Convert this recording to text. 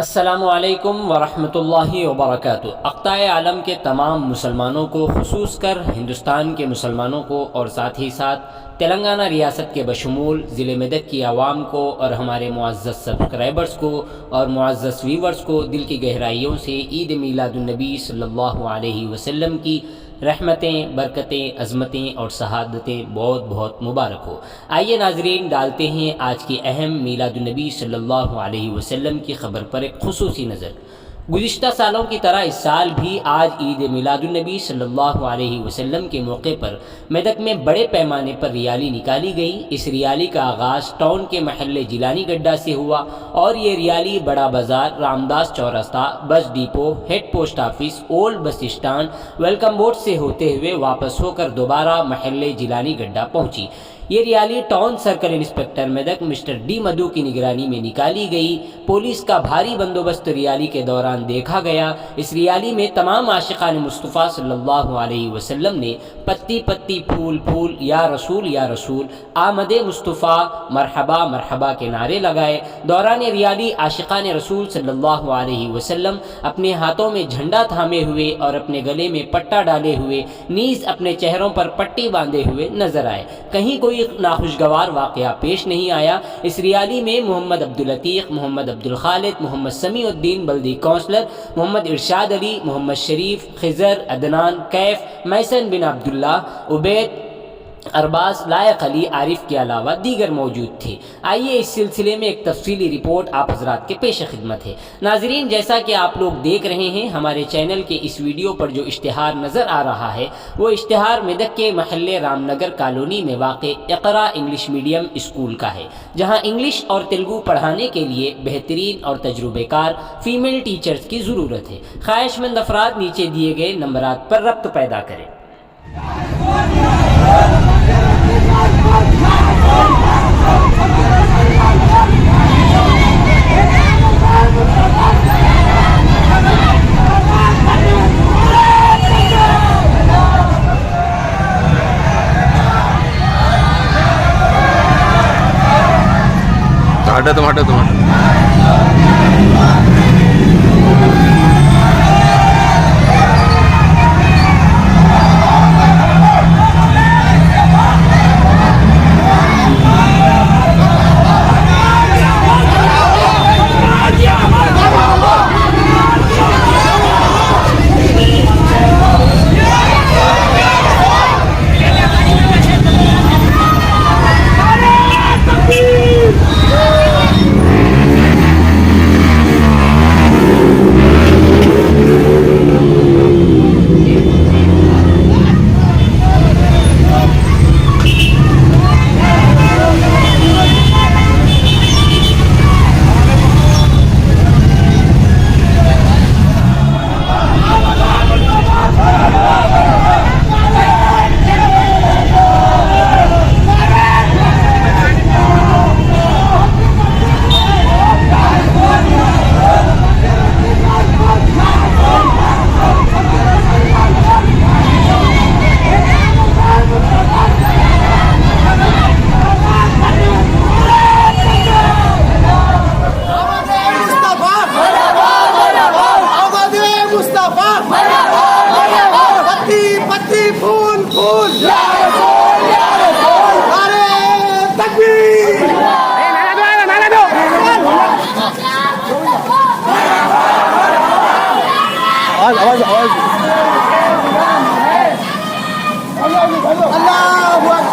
السلام علیکم ورحمۃ اللہ وبرکاتہ۔ اقطاع عالم کے تمام مسلمانوں کو، خصوص کر ہندوستان کے مسلمانوں کو اور ساتھ ہی ساتھ تلنگانہ ریاست کے بشمول ضلع میدک کی عوام کو اور ہمارے معزز سبسکرائبرز کو اور معزز ویورز کو دل کی گہرائیوں سے عید میلاد النبی صلی اللہ علیہ وسلم کی رحمتیں، برکتیں، عظمتیں اور شہادتیں بہت بہت مبارک ہو۔ آئیے ناظرین، ڈالتے ہیں آج کی اہم میلاد النبی صلی اللہ علیہ وسلم کی خبر پر ایک خصوصی نظر۔ گزشتہ سالوں کی طرح اس سال بھی آج عید میلاد النبی صلی اللہ علیہ وسلم کے موقع پر میدک میں بڑے پیمانے پر ریالی نکالی گئی۔ اس ریالی کا آغاز ٹاؤن کے محلے جیلانی گڈھا سے ہوا اور یہ ریالی بڑا بازار، رامداس چوراستہ، bus depot, head post office, old bus stand, welcome board سے ہوتے ہوئے واپس ہو کر دوبارہ محلے جیلانی گڈھا پہنچی۔ یہ rally town circle inspector Medak mister D Madhu کی نگرانی میں نکالی گئی۔ پولیس کا بھاری بندوبست ریالی کے دوران دیکھا گیا۔ اس ریالی میں تمام عاشقان مصطفیٰ صلی اللہ علیہ وسلم نے پتی پتی پھول پھول، یا رسول، آمد مصطفیٰ، مرحبا مرحبا کے نعرے لگائے۔ دوران ریالی عاشقان رسول صلی اللہ علیہ وسلم اپنے ہاتھوں میں جھنڈا تھامے ہوئے اور اپنے گلے میں پٹا ڈالے ہوئے، نیز اپنے چہروں پر پٹی باندھے ہوئے نظر آئے۔ کہیں کوئی ناخوشگوار واقعہ پیش نہیں آیا۔ اس ریالی میں محمد عبدالعتیق، محمد عبدالخالد، محمد سمیع الدین بلدی کونسلر، محمد ارشاد علی، محمد شریف، خضر، عدنان، کیف، محسن بن عبداللہ، عبید، ارباز، لائق علی، عارف کے علاوہ دیگر موجود تھے۔ آئیے اس سلسلے میں ایک تفصیلی رپورٹ آپ حضرات کے پیش خدمت ہے۔ ناظرین، جیسا کہ آپ لوگ دیکھ رہے ہیں ہمارے چینل کے اس ویڈیو پر جو اشتہار نظر آ رہا ہے، وہ اشتہار میدک کے محلے رام نگر کالونی میں واقع اقرا انگلش میڈیم اسکول کا ہے، جہاں انگلش اور تیلگو پڑھانے کے لیے بہترین اور تجربے کار فیمیل ٹیچرز کی ضرورت ہے۔ خواہش مند افراد نیچے دیے گئے نمبرات پر رابطہ پیدا کریں۔ ٹماٹر آواز